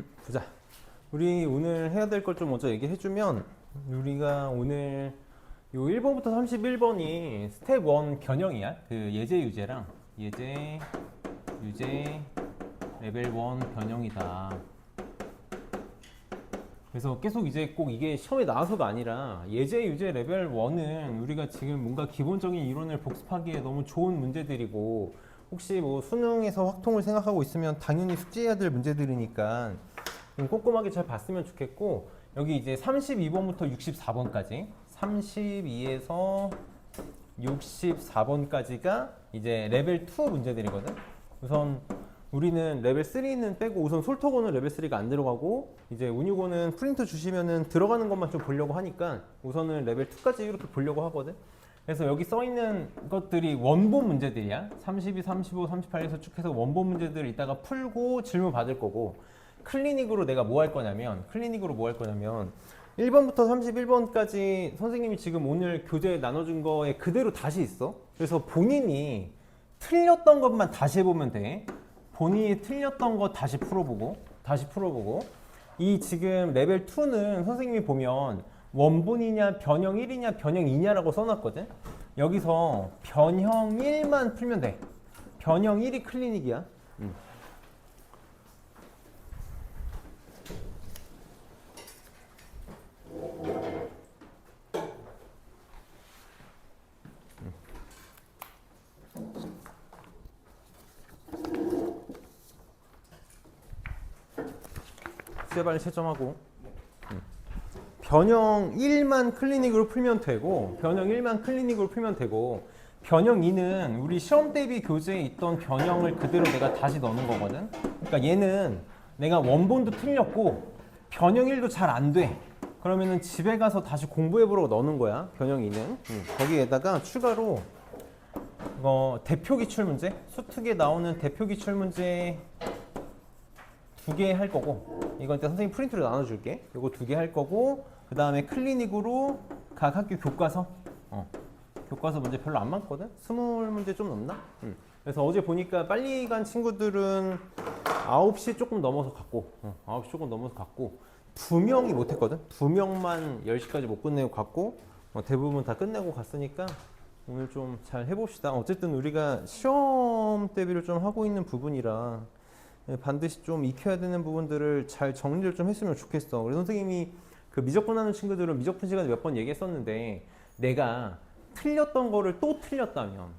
보자. 우리 오늘 해야 될 걸 좀 먼저 얘기해주면, 우리가 오늘 요 1번부터 31번이 스텝 1 변형이야. 그 예제 유제랑 예제 유제 레벨 1 변형이다. 그래서 계속 이제 꼭 이게 시험에 나와서가 아니라 예제 유제 레벨 1은 우리가 지금 뭔가 기본적인 이론을 복습하기에 너무 좋은 문제들이고, 혹시 뭐 수능에서 확통을 생각하고 있으면 당연히 숙제해야 될 문제들이니까 좀 꼼꼼하게 잘 봤으면 좋겠고, 여기 이제 32번부터 64번까지 32에서 64번까지가 이제 레벨 2 문제들이거든. 우선 우리는 레벨 3는 빼고, 우선 솔터고는 레벨 3가 안 들어가고, 이제 운유고는 프린트 주시면은 들어가는 것만 좀 보려고 하니까 우선은 레벨 2까지 이렇게 보려고 하거든. 그래서 여기 써 있는 것들이 원본 문제들이야. 32, 35, 38에서 쭉 해서 원본 문제들을 이따가 풀고 질문 받을 거고, 클리닉으로 내가 뭐 할 거냐면, 1번부터 31번까지 선생님이 지금 오늘 교재 나눠준 거에 그대로 다시 있어. 그래서 본인이 틀렸던 것만 다시 해보면 돼. 본인이 틀렸던 거 다시 풀어보고, 이 지금 레벨 2는 선생님이 보면 원본이냐 변형 1이냐 변형 2냐라고 써놨거든. 여기서 변형 1만 풀면 돼. 변형 1이 클리닉이야. 수혜반을 채점하고, 변형 1만 클리닉으로 풀면 되고, 변형 2는 우리 시험 대비 교재에 있던 변형을 그대로 내가 다시 넣는 거거든. 그러니까 얘는 내가 원본도 틀렸고 변형 1도 잘 안 돼. 그러면은 집에 가서 다시 공부해보라고 넣는 거야. 변형 2는 거기에다가 추가로 대표 기출 문제, 수특에 나오는 대표 기출 문제 2개 할 거고, 이건 일단 선생님 프린트로 나눠줄게. 이거 2개 할 거고, 그 다음에 클리닉으로 각 학교 교과서, 교과서 문제 별로 안 많거든? 20문제 좀 넘나? 그래서 어제 보니까 빨리 간 친구들은 9시 조금 넘어서 갔고, 9시 조금 넘어서 갔고, 2명이 못했거든? 2명만 10시까지 못 끝내고 갔고, 대부분 다 끝내고 갔으니까 오늘 좀 잘 해봅시다. 어쨌든 우리가 시험 대비를 좀 하고 있는 부분이라 반드시 좀 익혀야 되는 부분들을 잘 정리를 좀 했으면 좋겠어. 그래서 선생님이 그 미적분 하는 친구들은 미적분 시간에 몇 번 얘기했었는데, 내가 틀렸던 거를 또 틀렸다면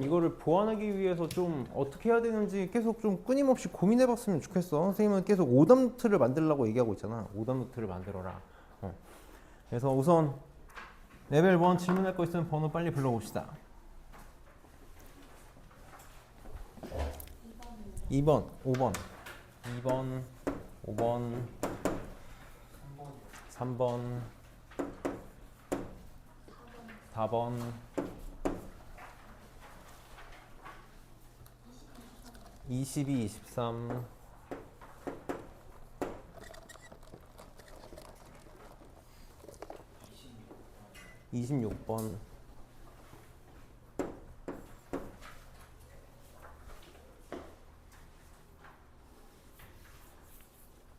이거를 보완하기 위해서 좀 어떻게 해야 되는지 계속 좀 끊임없이 고민해 봤으면 좋겠어. 선생님은 계속 오답 노트를 만들라고 얘기하고 있잖아. 오답 노트를 만들어라. 그래서 우선 레벨 1 질문할 거 있으면 번호 빨리 불러봅시다. 2번, 5번, 2번, 5번, 3번, 4번, 22, 23, 26번,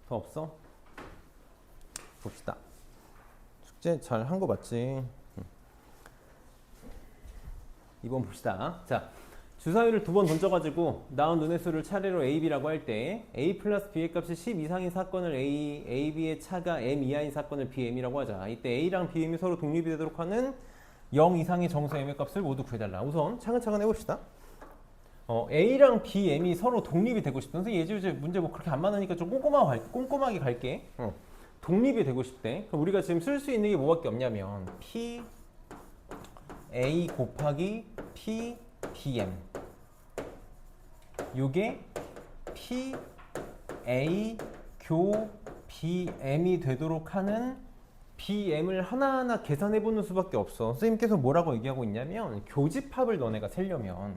더 없어? 봅시다. 숙제 잘 한 거 맞지? 2번 봅시다. 자, 주사위를 2번 던져가지고 나온 눈의 수를 차례로 A, B라고 할 때 A 플러스 B의 값이 10 이상인 사건을 A, B의 차가 M 이하인 사건을 BM이라고 하자. 이때 A랑 BM이 서로 독립이 되도록 하는 0 이상의 정수 M의 값을 모두 구해달라. 우선 차근차근 해봅시다. A랑 BM이 서로 독립이 되고 싶다. 선생님 예제 문제 뭐 그렇게 안 많으니까 좀 꼼꼼하게 갈게. 독립이 되고 싶대. 그럼 우리가 지금 쓸 수 있는 게 뭐밖에 없냐면 P A 곱하기 P BM. 요게 P A 교 BM이 되도록 하는 BM을 하나하나 계산해보는 수밖에 없어. 선생님께서 뭐라고 얘기하고 있냐면 교집합을 너네가 세려면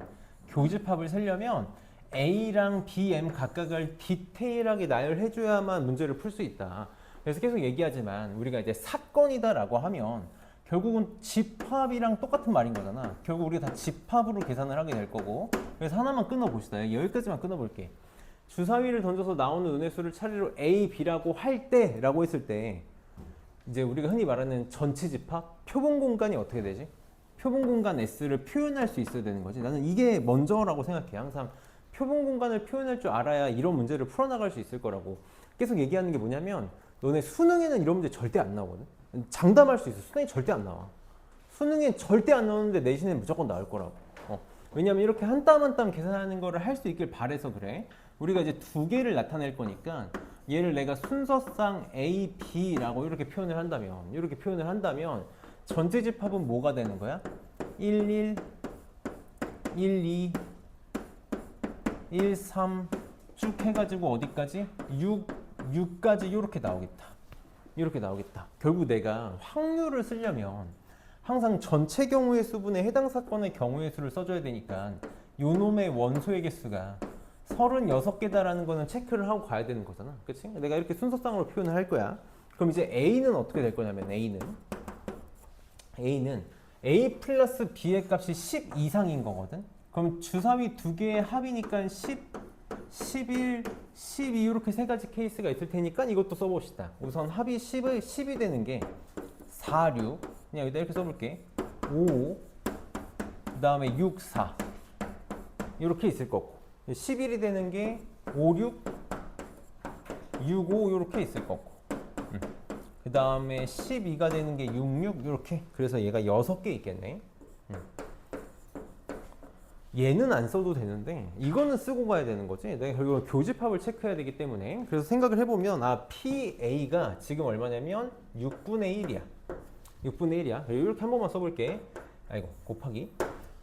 A랑 BM 각각을 디테일하게 나열해줘야만 문제를 풀 수 있다. 그래서 계속 얘기하지만 우리가 이제 사건이다라고 하면 결국은 집합이랑 똑같은 말인 거잖아. 결국 우리가 다 집합으로 계산을 하게 될 거고. 그래서 하나만 끊어봅시다. 여기까지만 끊어볼게. 주사위를 던져서 나오는 운의 수를 차례로 A, B라고 할 때라고 했을 때 이제 우리가 흔히 말하는 전체 집합, 표본 공간이 어떻게 되지? 표본 공간 S를 표현할 수 있어야 되는 거지. 나는 이게 먼저라고 생각해. 항상 표본 공간을 표현할 줄 알아야 이런 문제를 풀어나갈 수 있을 거라고. 계속 얘기하는 게 뭐냐면 너네 수능에는 이런 문제 절대 안 나오거든. 장담할 수 있어. 수능에 절대 안 나와. 수능에 절대 안 나오는데 내신에 무조건 나올 거라고. 왜냐면 이렇게 한 땀 한 땀 계산하는 거를 할 수 있길 바래서 그래. 우리가 이제 두 개를 나타낼 거니까 얘를 내가 순서상 A, B라고 이렇게 표현을 한다면 전체 집합은 뭐가 되는 거야? 1, 1, 1, 2, 1, 3 쭉 해가지고 어디까지? 6까지 이렇게 나오겠다. 결국 내가 확률을 쓰려면 항상 전체 경우의 수분에 해당 사건의 경우의 수를 써줘야 되니까 요놈의 원소의 개수가 36개다라는 거는 체크를 하고 가야 되는 거잖아. 그치? 내가 이렇게 순서상으로 표현을 할 거야. 그럼 이제 A는 어떻게 될 거냐면 A는 A 플러스 B의 값이 10 이상인 거거든. 그럼 주사위 두 개의 합이니까 10, 11, 12 이렇게 세 가지 케이스가 있을 테니까 이것도 써봅시다. 우선 합이 10이 되는 게 4, 6 그냥 여기다 이렇게 써볼게. 5, 그 다음에 6, 4 이렇게 있을 거고 11이 되는 게 5, 6, 6, 5 이렇게 있을 거고 그 다음에 12가 되는 게 6, 6 이렇게. 그래서 얘가 6개 있겠네. 얘는 안 써도 되는데 이거는 쓰고 가야 되는 거지. 내가 결국 교집합을 체크해야 되기 때문에. 그래서 생각을 해보면 PA가 지금 얼마냐면 6분의 1이야. 6분의 1이야. 이렇게 한 번만 써볼게. 곱하기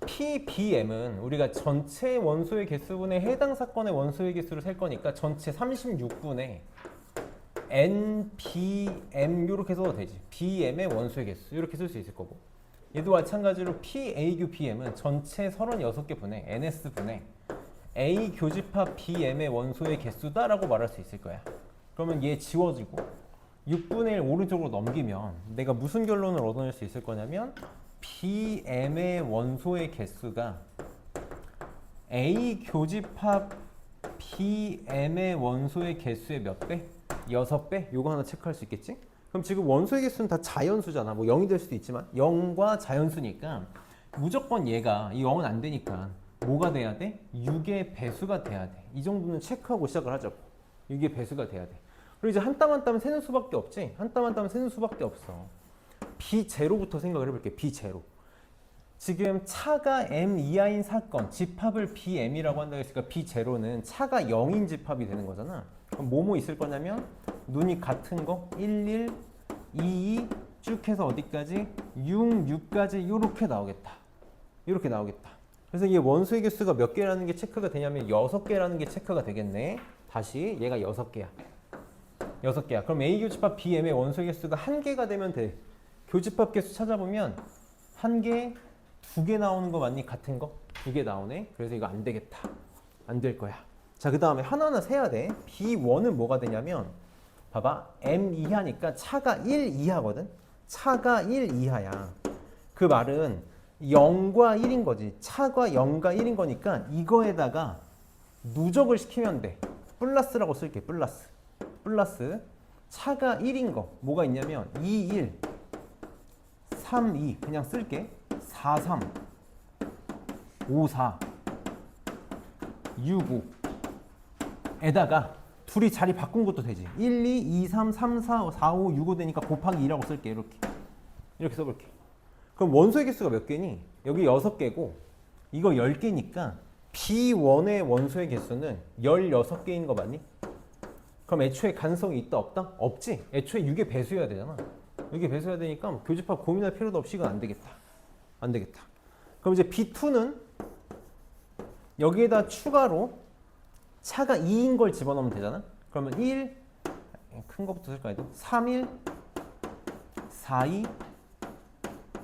PBM은 우리가 전체 원소의 개수분의 해당 사건의 원소의 개수를 셀 거니까 전체 36분의 NBM 이렇게 써도 되지. BM의 원소의 개수 이렇게 쓸 수 있을 거고, 얘도 마찬가지로 PAQBM은 전체 36개 분의 NS분의 A 교집합 BM의 원소의 개수다라고 말할 수 있을 거야. 그러면 얘 지워지고 6분의 1 오른쪽으로 넘기면 내가 무슨 결론을 얻어낼 수 있을 거냐면 BM의 원소의 개수가 A 교집합 BM의 원소의 개수의 몇 배? 6배? 요거 하나 체크할 수 있겠지? 그럼 지금 원소의 개수는 다 자연수잖아. 뭐 0이 될 수도 있지만 0과 자연수니까 무조건 얘가 이 0은 안 되니까 뭐가 돼야 돼? 6의 배수가 돼야 돼. 이 정도는 체크하고 시작을 하자고. 6의 배수가 돼야 돼. 그리고 이제 한 땀 한 땀 세는 수밖에 없지. 한 땀 한 땀 세는 수밖에 없어. B0부터 생각을 해볼게. B0. 지금 차가 M 이하인 사건, 집합을 BM이라고 한다고 했으니까 B0는 차가 0인 집합이 되는 거잖아. 그럼 뭐뭐 있을 거냐면 눈이 같은 거 1, 1, 2, 2 쭉 해서 어디까지? 6, 6까지 이렇게 나오겠다. 이렇게 나오겠다. 그래서 이 원소의 개수가 몇 개라는 게 체크가 되냐면 6개라는 게 체크가 되겠네. 다시 얘가 6개야. 6개야. 그럼 A 교집합 BM의 원소의 개수가 1개가 되면 돼. 교집합 개수 찾아보면 1개, 2개 나오는 거 맞니? 같은 거? 2개 나오네. 그래서 이거 안 되겠다. 안 될 거야. 자, 그 다음에 하나하나 세야 돼. B1은 뭐가 되냐면 봐봐. M 이하니까 차가 1 이하거든. 차가 1 이하야. 그 말은 0과 1인 거지. 차가 0과 1인 거니까 이거에다가 누적을 시키면 돼. 플러스라고 쓸게. 플러스 차가 1인 거 뭐가 있냐면 2, 1 3, 2 그냥 쓸게. 4, 3 5, 4 6, 5 에다가 둘이 자리 바꾼 것도 되지. 1, 2, 2, 3, 3, 4, 4, 5, 6, 5 되니까 곱하기 2라고 쓸게. 이렇게 써볼게. 그럼 원소의 개수가 몇 개니? 여기 6개고 이거 10개니까 B1의 원소의 개수는 16개인 거 맞니? 그럼 애초에 가능성이 있다 없다? 없지. 애초에 6의 배수여야 되잖아. 6의 배수여야 되니까 교집합 고민할 필요도 없이 이건 안 되겠다. 그럼 이제 B2는 여기에다 추가로 차가 2인 걸 집어넣으면 되잖아. 그러면 1, 큰 거부터 쓸까 해도 3, 1, 4, 2,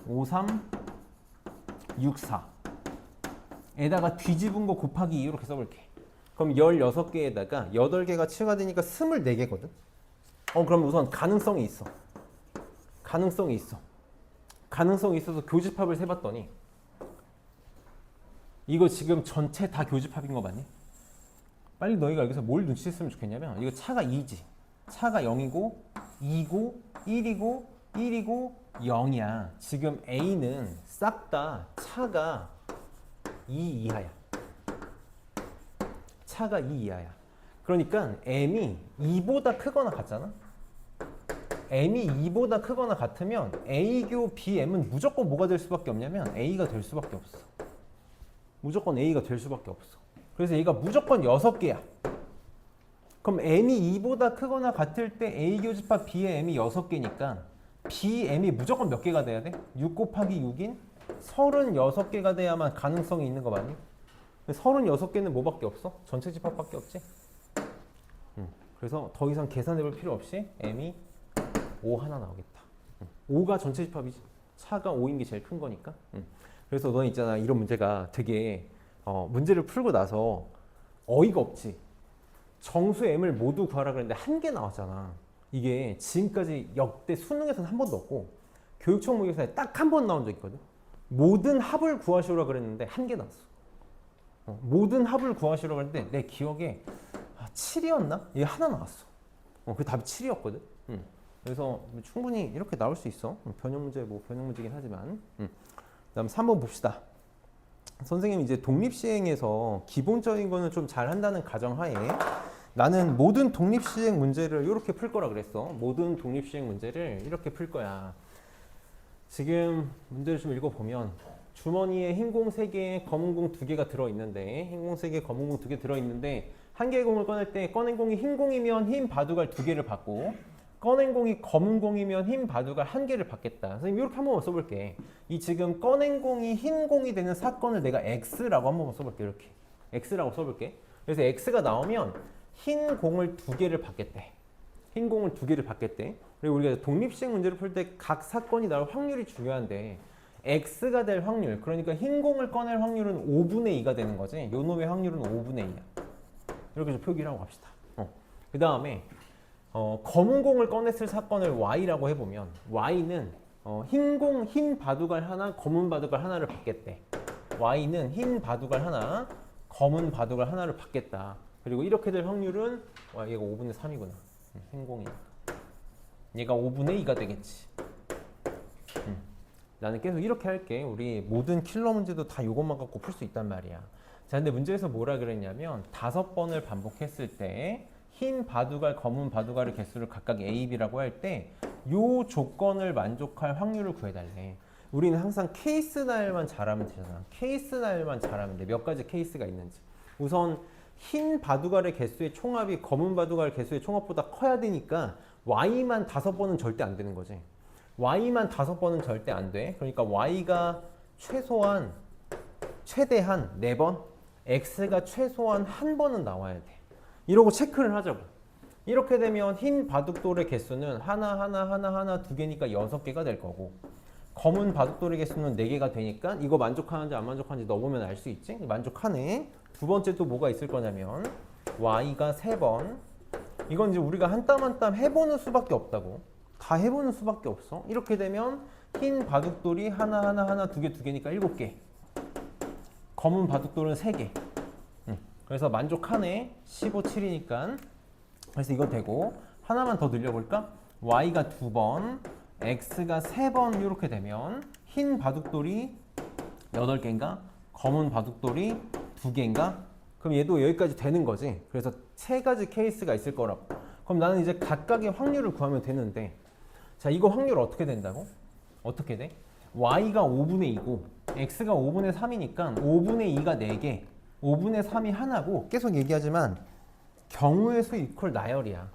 5, 3, 6, 4 에다가 뒤집은 거 곱하기 2 이렇게 써볼게. 그럼 16개에다가 8개가 추가되니까 24개거든. 그럼 우선 가능성이 있어서 교집합을 세봤더니 이거 지금 전체 다 교집합인 거 맞니? 빨리 너희가 여기서 뭘 눈치챘으면 좋겠냐면 이거 차가 2지. 차가 0이고 2고 1이고 1이고 0이야. 지금 A는 싹 다 차가 2 이하야. 차가 2 이하야. 그러니까 M이 2보다 크거나 같잖아. M이 2보다 크거나 같으면 A교 BM은 무조건 뭐가 될 수밖에 없냐면 A가 될 수밖에 없어. 무조건 A가 될 수밖에 없어. 그래서 얘가 무조건 6개야. 그럼 M이 2보다 크거나 같을 때 A 교집합 B의 M이 6개니까 BM이 무조건 몇 개가 돼야 돼? 6 곱하기 6인 36개가 돼야만 가능성이 있는 거 맞니? 36개는 뭐밖에 없어? 전체 집합밖에 없지? 그래서 더 이상 계산해 볼 필요 없이 M이 5 하나 나오겠다. 5가 전체 집합이지. 차가 5인 게 제일 큰 거니까. 그래서 너는 있잖아, 이런 문제가 되게 문제를 풀고 나서 어이가 없지. 정수 M을 모두 구하라 그랬는데 한 개 나왔잖아. 이게 지금까지 역대 수능에서는 한 번도 없고 교육청 모의고사에 딱 한 번 나온 적 있거든. 모든 합을 구하시오라 그랬는데 한 개 나왔어. 모든 합을 구하시오라 그랬는데 내 기억에 7이었나? 이게 하나 나왔어. 그 답이 7이었거든. 그래서 충분히 이렇게 나올 수 있어. 변형 문제 뭐 변형 문제긴 하지만. 그다음 3번 봅시다. 선생님이 이제 독립시행에서 기본적인 거는 좀 잘한다는 가정하에 나는 모든 독립시행 문제를 이렇게 풀 거라 그랬어. 모든 독립시행 문제를 이렇게 풀 거야. 지금 문제를 좀 읽어보면 주머니에 흰 공 3개, 검은 공 2개가 들어있는데 흰 공 3개, 검은 공 2개 들어있는데 한 개의 공을 꺼낼 때 꺼낸 공이 흰 공이면 흰 바둑알 2개를 받고 꺼낸 공이 검은 공이면 흰 바둑알 1개를 받겠다. 선생님 이렇게 한 번만 써볼게. 이 지금 꺼낸 공이 흰 공이 되는 사건을 내가 X라고 한 번만 써볼게. 이렇게 X라고 써볼게. 그래서 X가 나오면 흰 공을 2개를 받겠대. 흰 공을 2개를 받겠대. 그리고 우리가 독립시행 문제를 풀 때 각 사건이 나올 확률이 중요한데 X가 될 확률, 그러니까 흰 공을 꺼낼 확률은 5분의 2가 되는 거지. 요 놈의 확률은 5분의 2야. 이렇게 좀 표기를 하고 갑시다. 그 다음에 검은 공을 꺼냈을 사건을 Y라고 해보면 Y는 흰 바둑알 하나, 검은 바둑알 하나를 받겠대. Y는 흰 바둑알 하나, 검은 바둑알 하나를 받겠다. 그리고 이렇게 될 확률은 얘가 5분의 3이구나. 흰 공이니까. 얘가 5분의 2가 되겠지. 나는 계속 이렇게 할게. 우리 모든 킬러 문제도 다 이것만 갖고 풀 수 있단 말이야. 자, 근데 문제에서 뭐라 그랬냐면 5번을 반복했을 때 흰 바둑알, 검은 바둑알의 개수를 각각 A, B라고 할 때 요 조건을 만족할 확률을 구해달래. 우리는 항상 케이스 나열만 잘하면 되잖아. 케이스 나열만 잘하면 돼. 몇 가지 케이스가 있는지. 우선 흰 바둑알의 개수의 총합이 검은 바둑알 개수의 총합보다 커야 되니까 Y만 5번은 절대 안 되는 거지. Y만 5번은 절대 안 돼. 그러니까 Y가 최대한 4번, X가 최소한 1번은 나와야 돼. 이러고 체크를 하자고. 이렇게 되면 흰 바둑돌의 개수는 하나, 2개니까 6개가 될 거고 검은 바둑돌의 개수는 4개가 되니까 이거 만족하는지 안 만족하는지 넣어보면 알 수 있지? 만족하네. 두 번째 또 뭐가 있을 거냐면 Y가 3번. 이건 이제 우리가 한 땀 한 땀 해보는 수밖에 없다고. 다 해보는 수밖에 없어. 이렇게 되면 흰 바둑돌이 하나, 2개니까 7개. 검은 바둑돌은 3개. 그래서 만족하네. 15, 7이니까. 그래서 이거 되고 하나만 더 늘려볼까? Y가 2번, X가 3번 이렇게 되면 흰 바둑돌이 8개인가? 검은 바둑돌이 2개인가? 그럼 얘도 여기까지 되는 거지. 그래서 3가지 케이스가 있을 거라고. 그럼 나는 이제 각각의 확률을 구하면 되는데 자, 이거 확률 어떻게 된다고? 어떻게 돼? Y가 5분의 2고 X가 5분의 3이니까 5분의 2가 4개, 5분의 3이 하나고 계속 얘기하지만 경우의 수 이퀄 나열이야.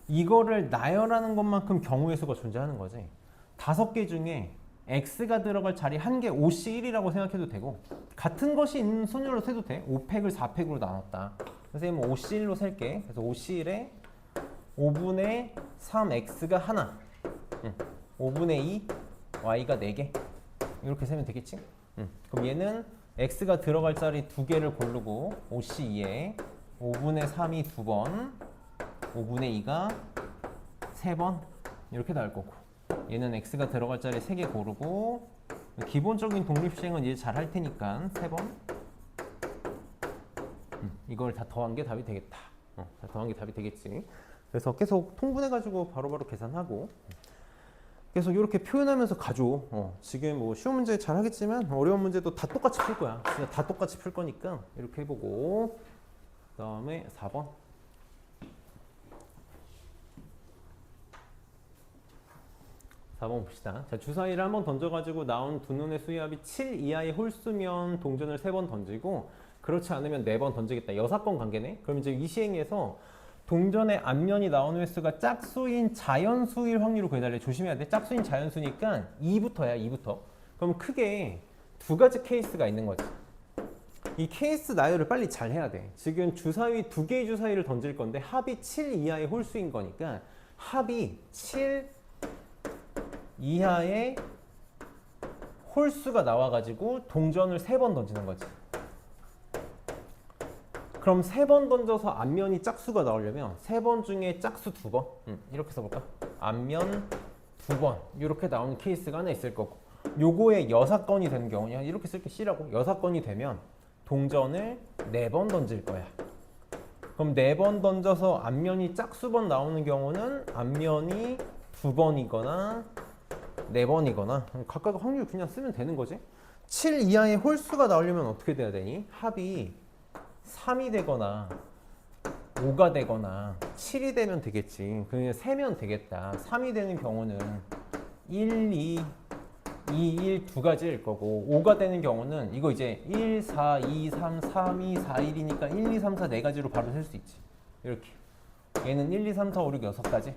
이거를 나열하는 것만큼 경우의 수가 존재하는 거지. 5개 중에 X가 들어갈 자리 1개 5C1이라고 생각해도 되고 같은 것이 있는 순으로 세도 돼. 5팩을 4팩으로 나눴다. 선생님은 5C1로 셀게. 그래서 5C1에 5분의 3X가 하나, 5분의 2 Y가 4개 이렇게 세면 되겠지? 그럼 얘는 X가 들어갈 자리 2개를 고르고 5C2에 5분의 3이 2번, 5분의 2가 3번 이렇게 나올 거고 얘는 X가 들어갈 자리 3개 고르고 기본적인 독립시행은 이제 잘 할 테니까 3번 이걸 다 더한 게 답이 되겠다. 다 더한 게 답이 되겠지. 그래서 계속 통분해가지고 바로바로 계산하고 계속 이렇게 표현하면서 가죠. 지금 뭐 쉬운 문제 잘 하겠지만 어려운 문제도 다 똑같이 풀 거야. 진짜 다 똑같이 풀 거니까 이렇게 해보고 그 다음에 4번. 4번 봅시다. 자, 주사위를 한번 던져가지고 나온 두 눈의 수의합이 7 이하의 홀수면 동전을 3번 던지고 그렇지 않으면 4번 던지겠다. 여사건 관계네. 그럼 이제 이 시행에서 동전의 앞면이 나오는 횟수가 짝수인 자연수일 확률을 구해달래. 조심해야 돼. 짝수인 자연수니까 2부터야. 2부터. 그럼 크게 두 가지 케이스가 있는 거지. 이 케이스 나열을 빨리 잘 해야 돼. 지금 주사위 두 개의 주사위를 던질 건데 합이 7 이하의 홀수인 거니까 합이 7 이하의 홀수가 나와가지고 동전을 3번 던지는 거지. 그럼 3번 던져서 앞면이 짝수가 나오려면 3번 중에 짝수 2번 이렇게 써볼까? 앞면 2번 이렇게 나오는 케이스가 하나 있을 거고 요거에 여사건이 되는 경우는 이렇게 쓸게 C라고 여사건이 되면 동전을 4번 던질 거야. 그럼 4번 던져서 앞면이 짝수번 나오는 경우는 앞면이 2번이거나 4번이거나 각각 확률 그냥 쓰면 되는 거지. 7 이하의 홀수가 나오려면 어떻게 돼야 되니? 합이 3이 되거나 5가 되거나 7이 되면 되겠지. 그냥 세면 되겠다. 3이 되는 경우는 1, 2, 1 두 가지일 거고 5가 되는 경우는 이거 이제 1, 4, 2, 3, 3, 2, 4, 1이니까 1, 2, 3, 4 네 가지로 바로 셀 수 있지. 이렇게 얘는 1, 2, 3, 4, 5, 6, 6가지.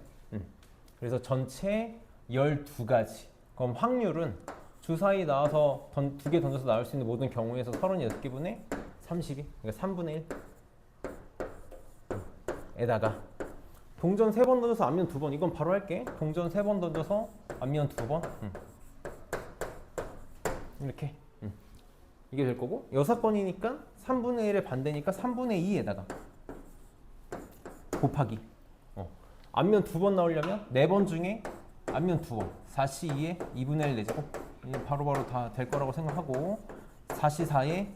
그래서 전체 12가지. 그럼 확률은 주사위 나와서 두 개 던져서 나올 수 있는 모든 경우에서 36개분의 32. 그러니까 3분의 1. 에다가 동전 3번 던져서 앞면 2번. 이건 바로 할게. 동전 3번 던져서 앞면 2번. 이렇게. 이게 될 거고 여사건이니까 3분의 1의 반대니까 3분의 2에다가 곱하기. 앞면 2번 나오려면 4번 중에 앞면 2번 4시 2에 2분의 1 내제곱 바로바로 다 될 거라고 생각하고 4시 4에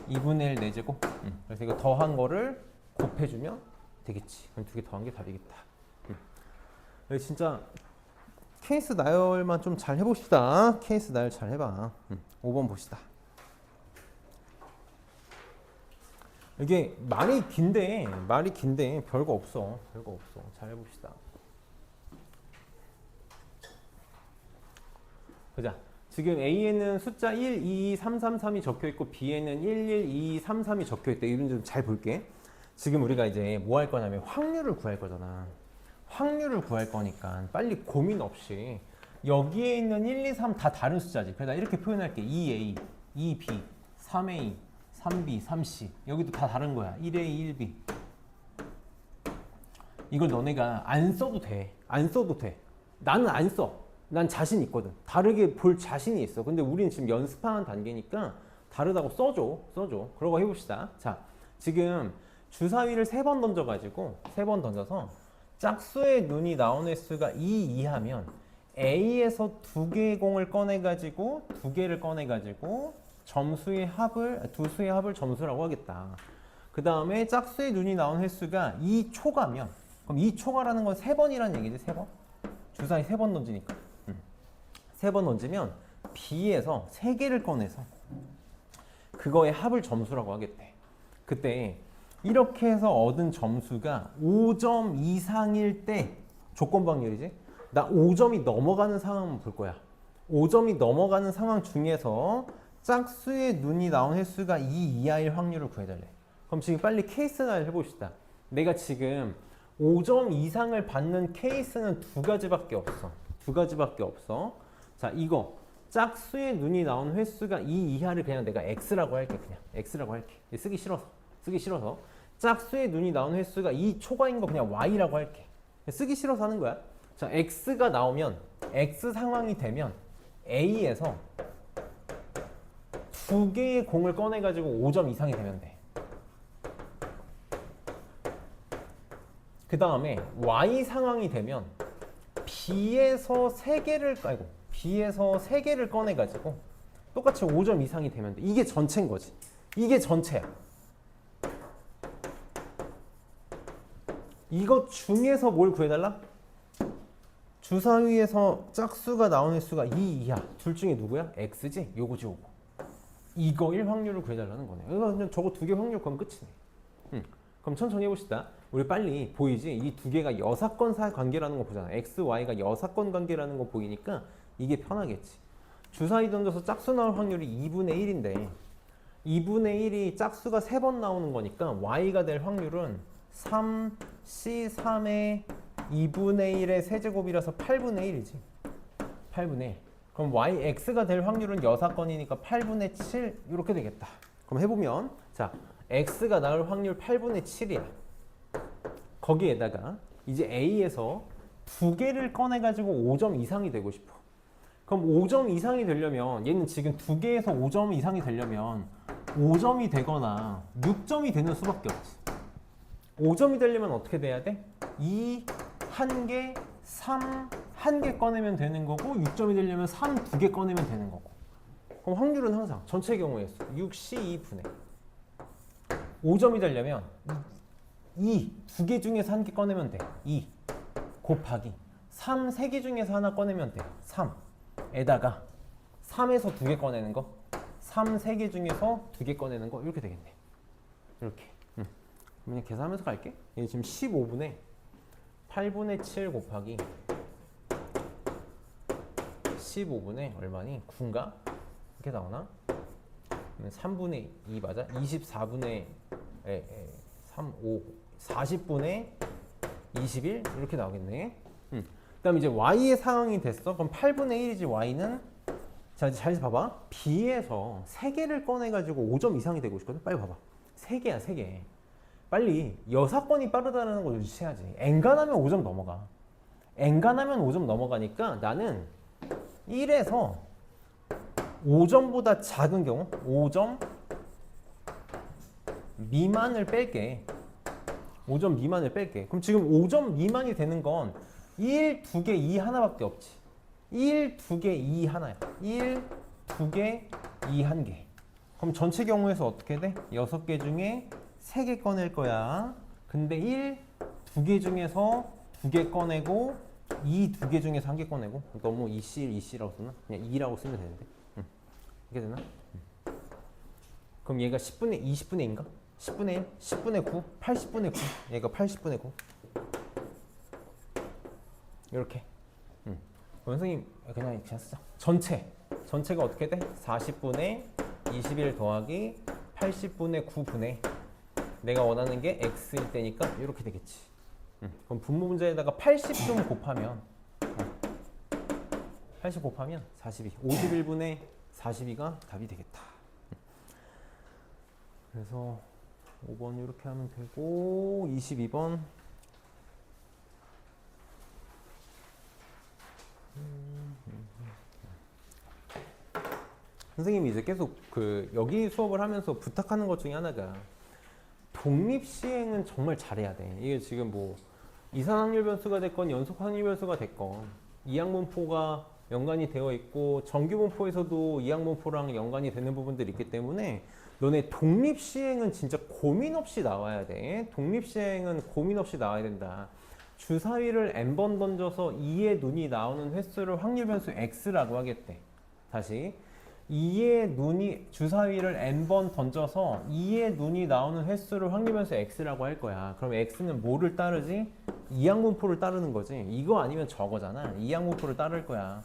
2분의 1 내제곱 그래서 이거 더한 거를 곱해주면 되겠지. 그럼 두 개 더한 게 답이겠다. 진짜 케이스 나열만 좀 잘 해봅시다. 케이스 나열 잘 해봐. 5번 봅시다. 이게 말이 긴데 별거 없어. 잘 해봅시다. 보자. 지금 A에는 숫자 1, 2, 3, 3, 3이 적혀 있고 B에는 1, 1, 2, 3, 3이 적혀 있대. 이런 좀 잘 볼게. 지금 우리가 이제 뭐 할 거냐면 확률을 구할 거잖아. 확률을 구할 거니까 빨리 고민 없이 여기에 있는 1, 2, 3 다 다른 숫자지. 그래서 나 이렇게 표현할게. 2A, 2B, 3A, 3B, 3C. 여기도 다 다른 거야. 1A, 1B. 이걸 너네가 안 써도 돼. 안 써도 돼. 나는 안 써. 난 자신 있거든. 다르게 볼 자신이 있어. 근데 우리는 지금 연습하는 단계니까 다르다고 써줘. 그러고 해봅시다. 자, 지금 주사위를 3번 던져가지고 3번 던져서 짝수의 눈이 나온 횟수가 2 이하면 A에서 2개의 공을 꺼내가지고 2개를 꺼내가지고 점수의 합을 두 수의 합을 점수라고 하겠다. 그 다음에 짝수의 눈이 나온 횟수가 2 초가면 그럼 2 초가라는 건 3번이라는 얘기지. 3번. 주사위 3번 던지니까. 3번 던지면 B에서 3개를 꺼내서 그거의 합을 점수라고 하겠대. 그때 이렇게 해서 얻은 점수가 5점 이상일 때 조건 방열이지. 나 5점이 넘어가는 상황만 볼 거야. 5점이 넘어가는 상황 중에서 짝수의 눈이 나온 횟수가 2 이하일 확률을 구해달래. 그럼 지금 빨리 케이스나 해봅시다. 내가 지금 5점 이상을 받는 케이스는 두 가지밖에 없어. 자, 이거 짝수의 눈이 나온 횟수가 2 이하를 그냥 내가 X라고 할게. 쓰기 싫어서 짝수의 눈이 나온 횟수가 2 초과인 거 그냥 Y라고 할게. 쓰기 싫어서 하는 거야. 자, X가 나오면 X 상황이 되면 A에서 2개의 공을 꺼내가지고 5점 이상이 되면 돼. 그 다음에 Y 상황이 되면 B에서 3개를 꺼내가지고 똑같이 5점 이상이 되면 돼. 이게 전체인 거지. 이게 전체야. 이것 중에서 뭘 구해달라? 주사위에서 짝수가 나오는 수가 2 이하 둘 중에 누구야? x지? 요거지 요거. 이거일 확률을 구해달라는 거네. 그냥 저거 두 개 확률 그럼 끝이네. 그럼 천천히 해봅시다. 우리 빨리 보이지? 이 두 개가 여사건 관계라는 거 보잖아. x, y가 여사건 관계라는 거 보이니까 이게 편하겠지. 주사위 던져서 짝수 나올 확률이 2분의 1인데 2분의 1이 짝수가 3번 나오는 거니까 y가 될 확률은 3c3의 2분의 1의 세제곱이라서 8분의 1이지. 8분의 1. 그럼 yx가 될 확률은 여사건이니까 8분의 7 이렇게 되겠다. 그럼 해보면 자 x가 나올 확률 8분의 7이야. 거기에다가 이제 a에서 두 개를 꺼내가지고 5점 이상이 되고 싶어. 그럼 5점 이상이 되려면 얘는 지금 두 개에서 5점 이상이 되려면 5점이 되거나 6점이 되는 수밖에 없지. 5점이 되려면 어떻게 돼야 돼? 2, 1개, 3, 1개 꺼내면 되는 거고 6점이 되려면 3, 2개 꺼내면 되는 거고. 그럼 확률은 항상 전체 경우의 수 6C2분의 5점이 되려면 2, 2개 중에서 1개 꺼내면 돼. 2 곱하기 3, 3개 중에서 하나 꺼내면 돼. 3에다가 3에서 2개 꺼내는 거 3, 3개 중에서 2개 꺼내는 거 이렇게 되겠네. 이렇게. 그냥 계산하면서 갈게. 얘 지금 15분의 8분의 7 곱하기 15분의 얼마니? 9인가? 이렇게 나오나? 3분의 2 맞아? 24분의 3, 5, 40분의 21 이렇게 나오겠네. 그 다음 이제 y의 상황이 됐어. 그럼 8분의 1이지 y는. 자 이제 잘 봐봐. b에서 3개를 꺼내가지고 5점 이상이 되고 싶거든. 빨리 봐봐. 3개야 3개. 빨리 여사건이 빠르다는 걸 유지해야지. 엔간하면 5점 넘어가. 엔간하면 5점 넘어가니까 나는 1에서 5점보다 작은 경우 5점 미만을 뺄게. 5점 미만을 뺄게. 그럼 지금 5점 미만이 되는 건 1, 2개, 2 하나밖에 없지. 1, 2개, 2 하나야. 1, 2개, 2 1개. 그럼 전체 경우에서 어떻게 돼? 6개 중에 3개 꺼낼 거야. 근데 1, 2개 중에서 2개 꺼내고 2, 2개 중에서 1개 꺼내고. 너무 2C라고 쓰나? 그냥 2라고 쓰면 되는데. 이렇게 되나? 그럼 얘가 10분의 20분의 2인가? 10분의 1, 10분의 9, 80분의 9. 얘가 80분의 9. 이렇게. 선생님 그냥 쓰자. 전체가 어떻게 돼? 40분의 21 더하기 80분의 9분의 내가 원하는 게 x일 때니까 이렇게 되겠지. 그럼 분모 문제에다가 80 좀 곱하면 80 곱하면 42. 51분의 42가 답이 되겠다. 그래서 5번 이렇게 하면 되고 22번 선생님이 이제 계속 여기 수업을 하면서 부탁하는 것 중에 하나가 독립시행은 정말 잘해야 돼. 이게 지금 뭐 이산확률 변수가 됐건 연속 확률 변수가 됐건 이항분포가 연관이 되어 있고 정규분포에서도 이항분포랑 연관이 되는 부분들이 있기 때문에 너네 독립시행은 진짜 고민 없이 나와야 돼. 독립시행은 고민 없이 나와야 된다. 주사위를 n번 던져서 2의 눈이 나오는 횟수를 확률 변수 x라고 하겠대. 다시 2의 눈이 주사위를 n번 던져서 2의 눈이 나오는 횟수를 확률 변수 x라고 할 거야. 그럼 x는 뭐를 따르지? 이항분포를 따르는 거지. 이거 아니면 저거잖아. 이항분포를 따를 거야.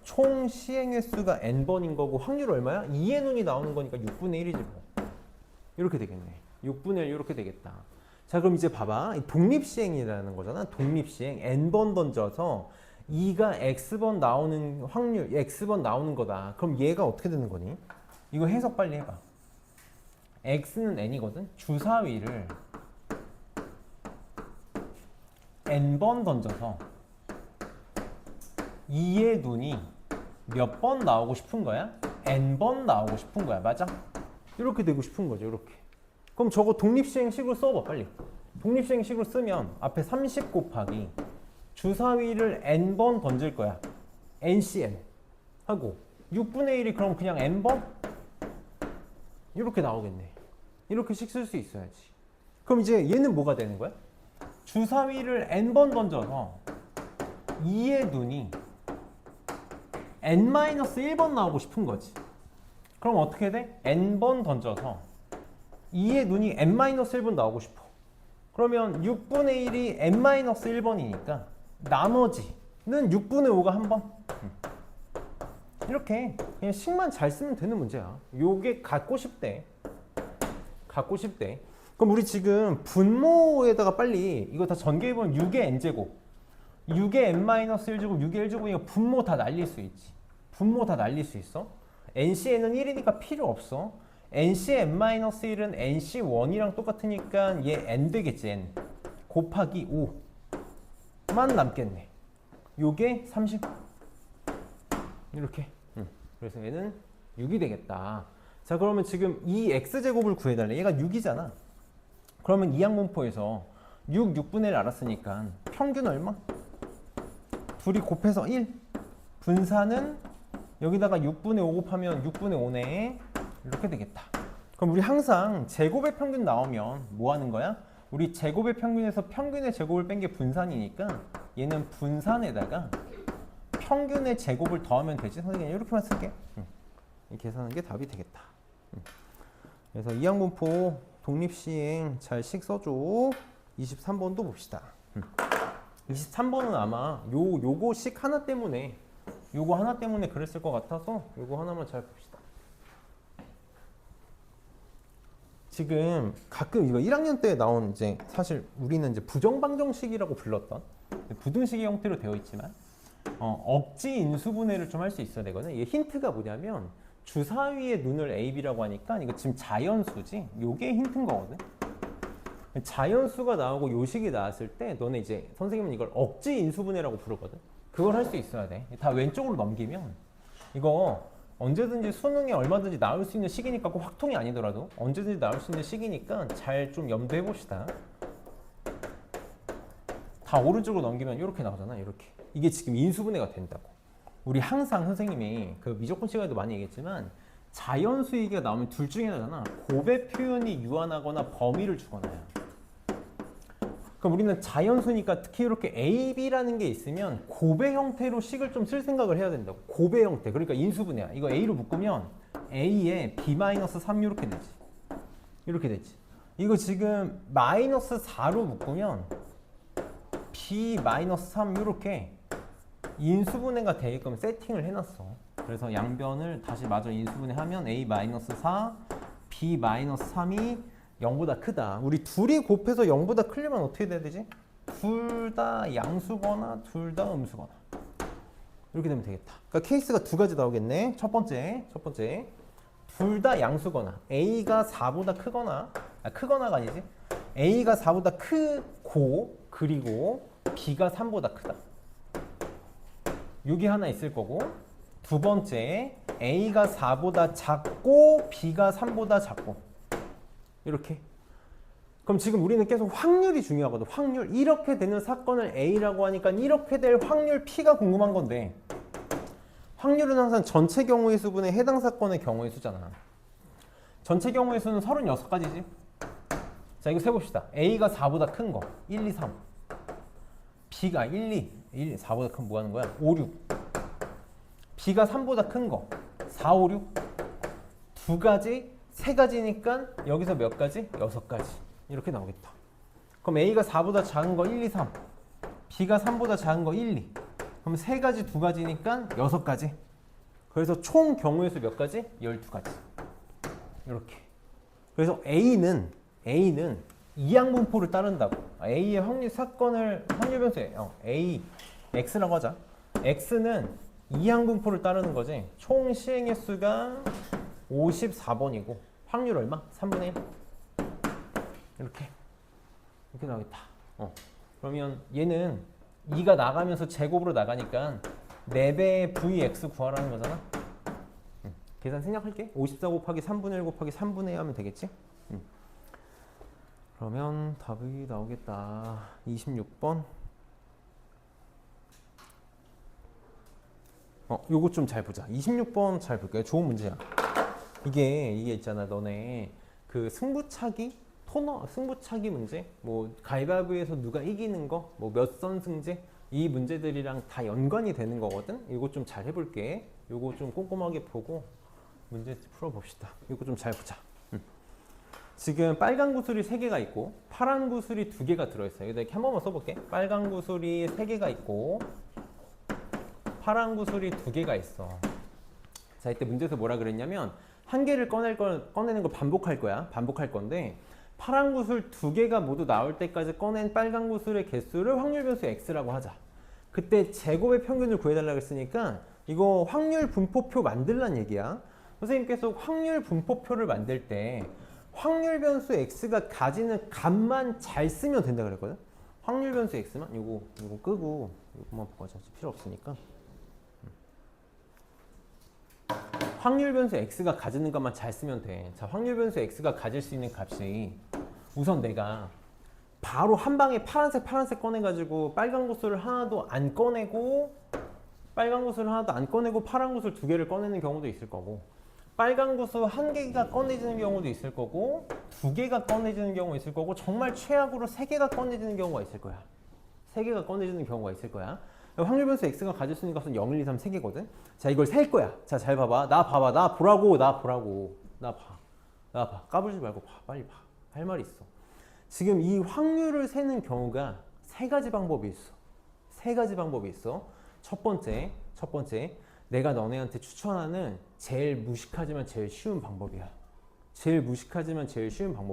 총 시행 횟수가 n번인 거고 확률 얼마야? 2의 눈이 나오는 거니까 6분의 1이지 뭐. 이렇게 되겠네. 6분의 1 이렇게 되겠다. 자 그럼 이제 봐봐. 독립시행이라는 거잖아. 독립시행. n번 던져서 2가 x번 나오는 확률, x번 나오는 거다. 그럼 얘가 어떻게 되는 거니? 이거 해석 빨리 해봐. x는 n이거든. 주사위를 n번 던져서 2의 눈이 몇 번 나오고 싶은 거야? n번 나오고 싶은 거야. 맞아? 이렇게 되고 싶은 거죠. 이렇게. 그럼 저거 독립시행식으로 써봐. 빨리. 독립시행식으로 쓰면 앞에 30 곱하기 주사위를 n번 던질 거야. ncn 하고 6분의 1이 그럼 그냥 n번? 이렇게 나오겠네. 이렇게 식 쓸 수 있어야지. 그럼 이제 얘는 뭐가 되는 거야? 주사위를 n번 던져서 2의 눈이 n-1번 나오고 싶은 거지. 그럼 어떻게 돼? n번 던져서 2의 눈이 n-1번 나오고 싶어. 그러면 6분의 1이 n-1번이니까 나머지는 6분의 5가 한 번. 이렇게 그냥 식만 잘 쓰면 되는 문제야. 요게 갖고 싶대. 갖고 싶대. 그럼 우리 지금 분모에다가 빨리 이거 다 전개해보면 6의 n제곱 6의 n-1제곱 6의 1제곱이니까 분모 다 날릴 수 있지. 분모 다 날릴 수 있어. NCn은 1이니까 필요 없어. NC n-1은 NC1이랑 똑같으니까 얘 n 되겠지. n 곱하기 5만 남겠네. 요게 30 이렇게. 그래서 얘는 6이 되겠다. 자, 그러면 지금 이 x제곱을 구해달래. 얘가 6이잖아. 그러면 이항분포에서 6분의 1 알았으니까 평균 얼마? 둘이 곱해서 1. 분산은 여기다가 6분의 5 곱하면 6분의 5네. 이렇게 되겠다. 그럼 우리 항상 제곱의 평균 나오면 뭐 하는 거야? 우리 제곱의 평균에서 평균의 제곱을 뺀 게 분산이니까 얘는 분산에다가 평균의 제곱을 더하면 되지. 선생님 이렇게만 쓸게. 이렇게 계산하는 게 답이 되겠다. 그래서 이항분포 독립시행 잘씩 써줘. 23번도 봅시다. 23번은 아마 요거식 하나 때문에 요거 하나 때문에 그랬을 것 같아서 요거 하나만 잘 봅시다. 지금 가끔 이거 1학년 때 나온 이제 사실 우리는 이제 부정방정식이라고 불렀던 부등식의 형태로 되어 있지만 억지 인수분해를 좀 할 수 있어야 되거든. 이게 힌트가 뭐냐면 주사위의 눈을 A, B라고 하니까 이거 지금 자연수지. 요게 힌트인 거거든. 자연수가 나오고 요식이 나왔을 때 너네 이제 선생님은 이걸 억지 인수분해라고 부르거든. 그걸 할 수 있어야 돼. 다 왼쪽으로 넘기면 이거 언제든지 수능에 얼마든지 나올 수 있는 시기니까 꼭 확통이 아니더라도 언제든지 나올 수 있는 시기니까 잘 좀 염두해 봅시다. 다 오른쪽으로 넘기면 이렇게 나오잖아. 이렇게. 이게 지금 인수분해가 된다고. 우리 항상 선생님이 그 미적분 시간에도 많이 얘기했지만 자연수 얘기가 나오면 둘 중에 하나잖아. 곱의 표현이 유한하거나 범위를 주거나야. 그럼 우리는 자연수니까 특히 이렇게 A, B라는 게 있으면 곱의 형태로 식을 좀 쓸 생각을 해야 된다고. 곱의 형태. 그러니까 인수분해야. 이거 A로 묶으면 A에 B-3 이렇게 되지. 이렇게 되지. 이거 지금 -4로 묶으면 B-3 이렇게 인수분해가 되게끔 세팅을 해놨어. 그래서 양변을 다시 마저 인수분해하면 A-4, B-3이 0보다 크다. 우리 둘이 곱해서 0보다 크려면 어떻게 돼야 되지? 둘 다 양수거나 둘 다 음수거나. 이렇게 되면 되겠다. 그러니까 케이스가 두 가지 나오겠네. 첫 번째. 둘 다 양수거나 A가 4보다 크거나 크거나가 아니지. A가 4보다 크고 그리고 B가 3보다 크다. 이게 하나 있을 거고, 두 번째 A가 4보다 작고 B가 3보다 작고. 이렇게. 그럼 지금 우리는 계속 확률이 중요하거든. 확률. 이렇게 되는 사건을 A라고 하니까 이렇게 될 확률 P가 궁금한 건데, 확률은 항상 전체 경우의 수분에 해당 사건의 경우의 수잖아. 전체 경우의 수는 36가지지. 자, 이거 세봅시다. A가 4보다 큰 거 1, 2, 3. B가 1, 4보다 큰 뭐 하는 거야? 5, 6. B가 3보다 큰 거 4, 5, 6. 두 가지, 세 가지니까 여기서 몇 가지? 6가지. 이렇게 나오겠다. 그럼 A가 4보다 작은 거 1, 2, 3. B가 3보다 작은 거 1, 2. 그럼 세 가지, 두 가지니까 6가지. 그래서 총 경우의 수 몇 가지? 12가지. 이렇게. 그래서 A는 이항분포를 따른다고. A의 확률 사건을 확률 변수에 A X라고 하자. X는 이항분포를 따르는 거지. 총 시행의 수가 54번이고 확률 얼마? 3분의 1. 이렇게 나오겠다. 그러면 얘는 2가 나가면서 제곱으로 나가니까 4배의 VX 구하라는 거잖아. 계산 생략할게. 54 곱하기 3분의 1 곱하기 3분의 2 하면 되겠지? 그러면 답이 나오겠다. 26번. 요거 좀 잘 보자. 26번 잘 볼게요. 좋은 문제야. 이게 있잖아. 너네 그 승부차기 토너 승부차기 문제, 뭐 가위바위보에서 누가 이기는 거, 뭐 몇 선 승제 이 문제들이랑 다 연관이 되는 거거든. 이거 좀 잘 해볼게. 이거 좀 꼼꼼하게 보고 문제 풀어봅시다. 이거 좀 잘 보자. 지금 빨간 구슬이 3개가 있고 파란 구슬이 2개가 들어있어요. 이렇게 한 번만 써볼게. 빨간 구슬이 3개가 있고 파란 구슬이 2개가 있어. 자, 이때 문제에서 뭐라 그랬냐면 한 개를 꺼내는 걸 반복할 거야. 반복할 건데 파란 구슬 2개가 모두 나올 때까지 꺼낸 빨간 구슬의 개수를 확률 변수 x라고 하자. 그때 제곱의 평균을 구해달라고 했으니까 이거 확률 분포표 만들란 얘기야. 선생님께서 확률 분포표를 만들 때 확률 변수 x가 가지는 값만 잘 쓰면 된다 그랬거든. 확률 변수 x만 이거 끄고 이거만 보자. 필요 없으니까. 확률 변수 x가 가지는 것만 잘 쓰면 돼. 자, 확률 변수 x가 가질 수 있는 값이 우선 내가 바로 한 방에 파란색 꺼내가지고 빨간 구슬을 하나도 안 꺼내고 파란 구슬 2개를 꺼내는 경우도 있을 거고 빨간 구슬 1개가 꺼내지는 경우도 있을 거고 2개가 꺼내지는 경우가 있을 거고 정말 최악으로 3개가 꺼내지는 경우가 있을 거야. 3개가 꺼내지는 경우가 있을 거야. 확률 변수 x가 가질 수 있는 값은 0, 1, 2, 3, 3개거든. 자, 이걸 셀 거야. 자, 잘 봐봐. 나 보라고. 나 봐. 까불지 말고 봐. 빨리 봐. 할 말이 있어. 지금 이 확률을 세는 경우가 3가지 방법이 있어. 첫 번째. 내가 너네한테 추천하는 제일 무식하지만 제일 쉬운 방법이야.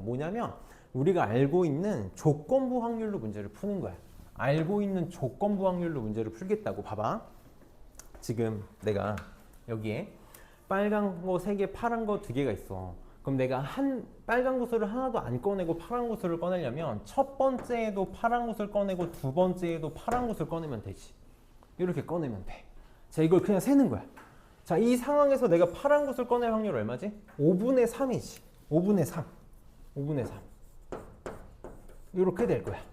뭐냐면 우리가 알고 있는 조건부 확률로 문제를 푸는 거야. 알고 있는 조건부 확률로 문제를 풀겠다고. 봐봐. 지금 내가 여기에 빨간 거 3개, 파란 거 2개가 있어. 그럼 내가 빨간 구슬을 하나도 안 꺼내고 파란 구슬을 꺼내려면 첫 번째에도 파란 구슬 꺼내고 두 번째에도 파란 구슬 꺼내면 되지. 이렇게 꺼내면 돼. 자, 이걸 그냥 세는 거야. 자, 이 상황에서 내가 파란 구슬 꺼낼 확률 얼마지? 5분의 3이지. 5분의 3. 이렇게 될 거야.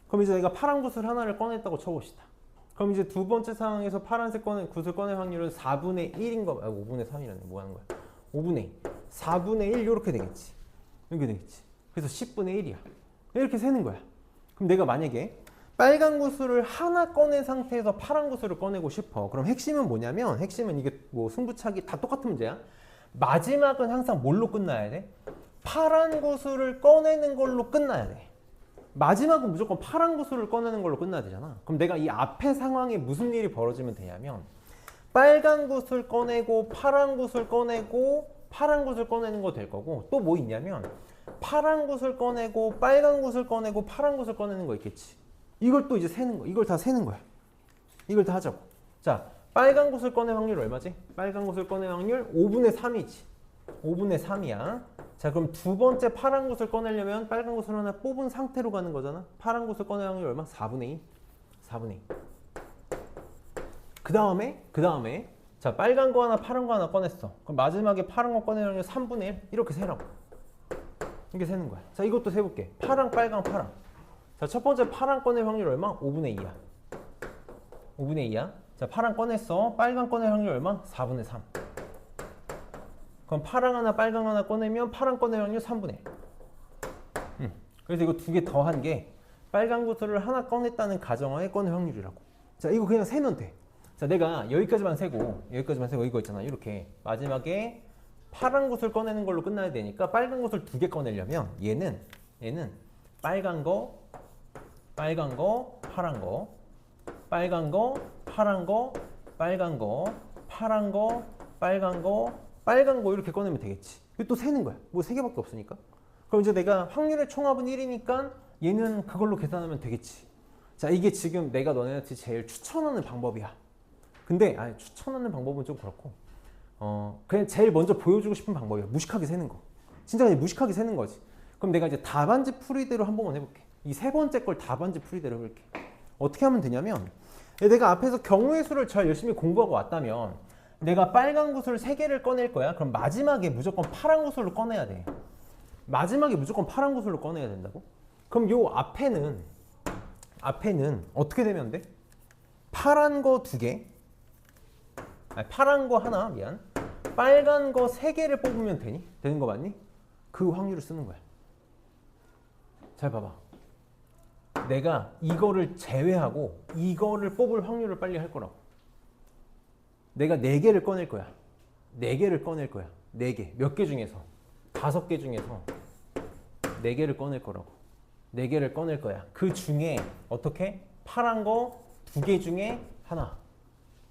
그럼 이제 내가 파란 구슬 하나를 꺼냈다고 쳐봅시다. 그럼 이제 두 번째 상황에서 파란색 구슬 꺼낼 확률은 4분의 1인 거, 5분의 3이라네. 뭐 하는 거야? 5분의 2. 4분의 1 이렇게 되겠지. 그래서 10분의 1이야. 이렇게 세는 거야. 그럼 내가 만약에 빨간 구슬을 하나 꺼낸 상태에서 파란 구슬을 꺼내고 싶어. 그럼 핵심은 뭐냐면 이게 뭐 승부차기 다 똑같은 문제야. 마지막은 항상 뭘로 끝나야 돼? 파란 구슬을 꺼내는 걸로 끝나야 돼. 마지막은 무조건 파란 구슬을 꺼내는 걸로 끝나야 되잖아. 그럼 내가 이 앞에 상황에 무슨 일이 벌어지면 되냐면 빨간 구슬 꺼내고 파란 구슬 꺼내고 파란 구슬 꺼내는 거 될 거고 또 뭐 있냐면 파란 구슬 꺼내고 빨간 구슬 꺼내고 파란 구슬 꺼내는 거 있겠지. 이걸 또 이제 세는 거. 이걸 다 세는 거야. 이걸 다 하자고. 자, 빨간 구슬 꺼낼 확률 얼마지? 빨간 구슬 꺼낼 확률 5분의 3이지. 5분의 3이야. 자, 그럼 두 번째 파란 구슬 꺼내려면 빨간 구슬 하나 뽑은 상태로 가는 거잖아. 파란 구슬 꺼낼 확률 얼마? 4분의 2. 그 다음에 자, 빨간 거 하나 파란 거 하나 꺼냈어. 그럼 마지막에 파란 거 꺼낼 확률 3분의 1 이렇게 세라고. 이렇게 세는 거야. 자, 이것도 세볼게. 파랑 빨강 파랑. 자, 첫 번째 파랑 꺼낼 확률 얼마? 5분의 2야. 5분의 2야. 자, 파랑 꺼냈어. 빨강 꺼낼 확률 얼마? 4분의 3. 그럼 파랑 하나 빨강 하나 꺼내면 파랑 꺼낼 확률 3분의 1. 그래서 이거 두 개 더한 게 빨간 구슬을 하나 꺼냈다는 가정하에 꺼낼 확률이라고. 자, 이거 그냥 세면 돼. 자, 내가 여기까지만 세고 이거 있잖아. 이렇게 마지막에 파란 구슬 꺼내는 걸로 끝나야 되니까 빨간 구슬 2개 꺼내려면 얘는 빨간 거, 파란 거, 빨간 거, 파란 거, 빨간 거, 빨간 거 이렇게 꺼내면 되겠지. 또 세는 거야. 뭐 3개밖에 없으니까. 그럼 이제 내가 확률의 총합은 1이니까 얘는 그걸로 계산하면 되겠지. 자, 이게 지금 내가 너네한테 제일 추천하는 방법이야. 근데 추천하는 방법은 좀 그렇고 그냥 제일 먼저 보여주고 싶은 방법이야. 무식하게 세는 거. 진짜 그냥 무식하게 세는 거지. 그럼 내가 이제 답안지 풀이대로 한 번만 해볼게. 이 세 번째 걸 답안지 풀이대로 해볼게. 어떻게 하면 되냐면 내가 앞에서 경우의 수를 잘 열심히 공부하고 왔다면 내가 빨간 구슬 3개를 꺼낼 거야. 그럼 마지막에 무조건 파란 구슬로 꺼내야 돼. 마지막에 무조건 파란 구슬로 꺼내야 된다고? 그럼 요 앞에는 어떻게 되면 돼? 파란 거 2개, 파란 거 하나, 빨간 거 3개를 뽑으면 되니? 되는 거 맞니? 그 확률을 쓰는 거야. 잘 봐봐. 내가 이거를 제외하고 이거를 뽑을 확률을 빨리 할 거라고. 내가 4개를 꺼낼 거야. 4개를 꺼낼 거야. 4개. 몇 개 중에서? 5개 중에서 4개를 꺼낼 거라고. 4개를 꺼낼 거야. 그 중에 어떻게? 파란 거 2개 중에 하나.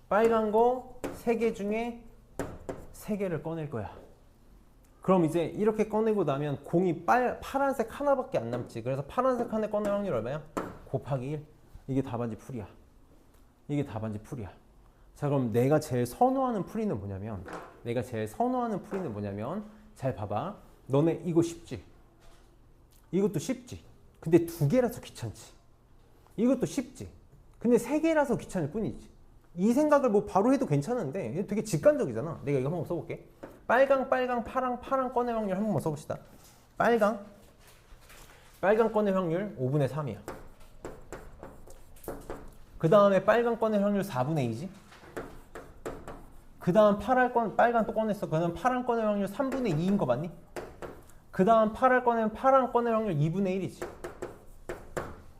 빨간 거 3개 중에 3개를 꺼낼 거야. 그럼 이제 이렇게 꺼내고 나면 공이 파란색 하나밖에 안 남지. 그래서 파란색 하나 꺼낼 확률 얼마야? 곱하기 1. 이게 답안지 풀이야. 이게 답안지 풀이야. 자, 그럼 내가 제일 선호하는 풀이는 뭐냐면 잘 봐봐. 너네 이거 쉽지? 이것도 쉽지? 근데 2개라서 귀찮지. 이것도 쉽지? 근데 3개라서 귀찮을 뿐이지. 이 생각을 뭐 바로 해도 괜찮은데 되게 직관적이잖아. 내가 이거 한번 써볼게. 빨강, 파랑 꺼낼 확률 한 번만 써봅시다. 빨강 꺼낼 확률 5분의 3이야. 그 다음에 빨강 꺼낼 확률 4분의 2지. 그 다음 빨강 또 꺼냈어. 그 다음 파랑 꺼낼 확률 3분의 2인 거 맞니? 그 다음 파랑 꺼낼 확률 2분의 1이지.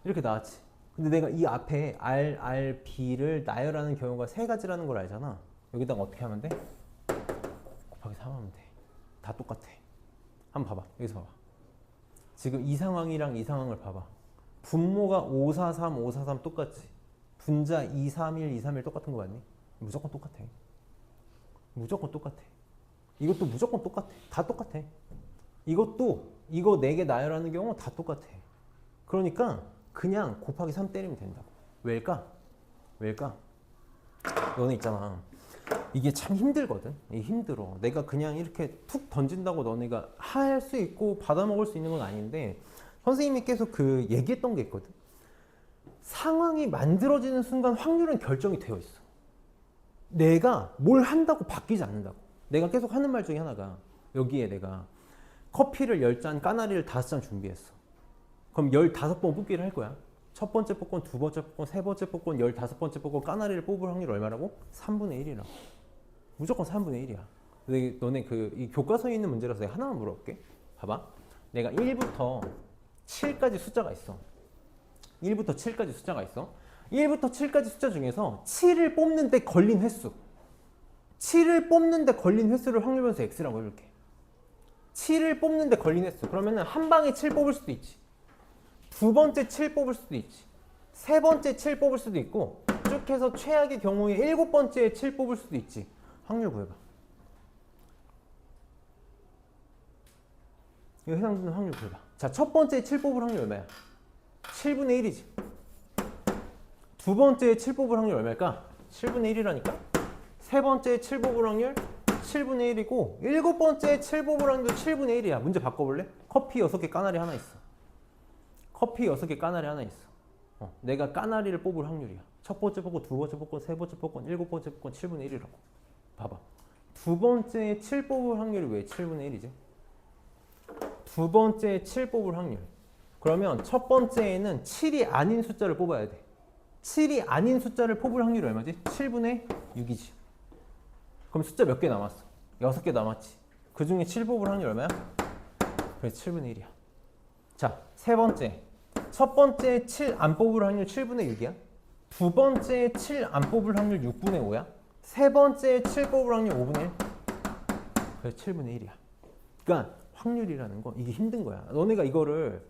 이렇게 나왔지. 근데 내가 이 앞에 R, B를 나열하는 경우가 3가지라는 걸 알잖아. 여기다가 어떻게 하면 돼? 곱하기 3 하면 돼. 다 똑같아. 한번 봐봐. 여기서 봐봐. 지금 이 상황이랑 이 상황을 봐봐. 분모가 543 똑같지. 분자 231 똑같은 거 맞니? 무조건 똑같아. 무조건 똑같아. 이것도 무조건 똑같아. 다 똑같아. 이것도 이거 4개 나열하는 경우 다 똑같아. 그러니까 그냥 곱하기 3 때리면 된다고. 왜일까? 너네 있잖아. 이게 참 힘들거든. 이게 힘들어. 내가 그냥 이렇게 툭 던진다고 너네가 할 수 있고 받아먹을 수 있는 건 아닌데 선생님이 계속 그 얘기했던 게 있거든. 상황이 만들어지는 순간 확률은 결정이 되어 있어. 내가 뭘 한다고 바뀌지 않는다고. 내가 계속 하는 말 중에 하나가 여기에 내가 커피를 10잔, 까나리를 5잔 준비했어. 그럼 15번 뽑기를 할 거야. 첫 번째 뽑건, 두 번째 뽑건, 세 번째 뽑건, 15번째 뽑건 까나리를 뽑을 확률 얼마라고? 3분의 1이라고. 무조건 3분의 1이야. 근데 너네 이 교과서에 있는 문제라서 내가 하나만 물어볼게. 봐봐. 내가 1부터 7까지 숫자가 있어. 1부터 7까지 숫자가 있어. 1부터 7까지 숫자 중에서 7을 뽑는데 걸린 횟수. 7을 뽑는데 걸린 횟수를 확률 변수 X라고 해볼게. 7을 뽑는데 걸린 횟수. 그러면은 한 방에 7 뽑을 수도 있지. 두 번째 7 뽑을 수도 있지. 세 번째 7 뽑을 수도 있고 쭉 해서 최악의 경우에 7번째에 7 뽑을 수도 있지. 확률 구해봐. 이거 해당되는 확률 구해봐. 자, 첫 번째에 7 뽑을 확률 얼마야? 7분의 1이지. 두 번째에 7 뽑을 확률 얼마일까? 7분의 1이라니까? 세 번째에 7 뽑을 확률 7분의 1이고 7번째에 7 뽑을 확률 7분의 1이야. 문제 바꿔볼래? 커피 6개 까나리 하나 있어. 커피 6개 까나리 하나 있어. 내가 까나리를 뽑을 확률이야. 첫 번째 뽑고 두 번째 뽑고 세 번째 뽑고 7번째 뽑고 7분의 1이라고. 봐봐. 두 번째에 7 뽑을 확률이 왜 7분의 1이지? 두 번째에 7 뽑을 확률. 그러면 첫 번째에는 7이 아닌 숫자를 뽑아야 돼. 7이 아닌 숫자를 뽑을 확률이 얼마지? 7분의 6이지. 그럼 숫자 몇 개 남았어? 6개 남았지. 그 중에 7 뽑을 확률 얼마야? 그래서 7분의 1이야. 자, 세 번째. 첫 번째 7 안 뽑을 확률 7분의 6이야. 두 번째 7 안 뽑을 확률 6분의 5야. 세 번째 7 뽑을 확률 5분의 1. 그래서 7분의 1이야. 그러니까 확률이라는 거 이게 힘든 거야. 너네가 이거를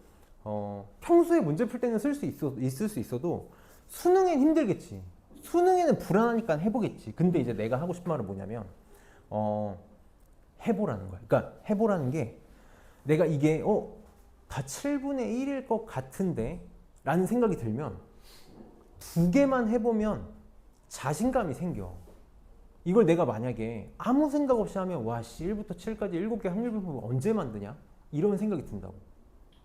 평소에 문제 풀 때는 있을 수 있어도 수능엔 힘들겠지. 수능에는 불안하니까 해보겠지. 근데 이제 내가 하고 싶은 말은 뭐냐면 해보라는 거야. 그러니까 해보라는 게 내가 이게 다 7분의 1일 것 같은데 라는 생각이 들면 2개만 해보면 자신감이 생겨. 이걸 내가 만약에 아무 생각 없이 하면 와 씨 1부터 7까지 7개 확률 분포를 언제 만드냐? 이런 생각이 든다고.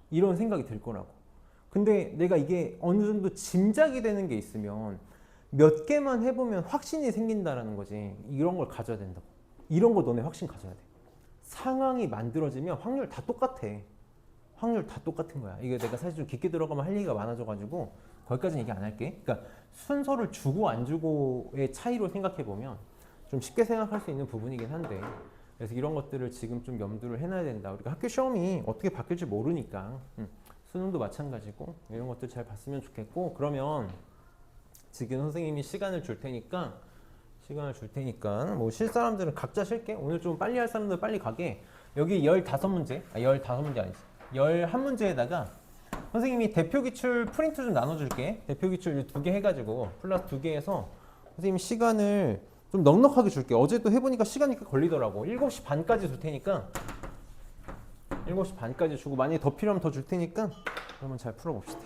이런 생각이 들 거라고. 근데 내가 이게 어느 정도 짐작이 되는 게 있으면 몇 개만 해보면 확신이 생긴다라는 거지. 이런 걸 가져야 된다고. 이런 거 너네 확신 가져야 돼. 상황이 만들어지면 확률 다 똑같아. 확률 다 똑같은 거야. 이게 내가 사실 좀 깊게 들어가면 할 얘기가 많아져가지고 거기까지는 얘기 안 할게. 그러니까 순서를 주고 안 주고의 차이로 생각해보면 좀 쉽게 생각할 수 있는 부분이긴 한데 그래서 이런 것들을 지금 좀 염두를 해놔야 된다. 우리가 학교 시험이 어떻게 바뀔지 모르니까 수능도 마찬가지고 이런 것들 잘 봤으면 좋겠고 그러면 지금 선생님이 시간을 줄 테니까 뭐 쉴 사람들은 각자 쉴게. 오늘 좀 빨리 할 사람들 빨리 가게. 여기 15문제, 15문제 아니지. 11문제에다가 선생님이 대표 기출 프린트 좀 나눠줄게. 대표 기출 2개 해가지고 플러스 2개 해서 선생님이 시간을 좀 넉넉하게 줄게. 어제도 해보니까 시간이 꽤 걸리더라고. 7시 반까지 줄 테니까 7시 반까지 주고 만약에 더 필요하면 더 줄 테니까 그러면 잘 풀어봅시다.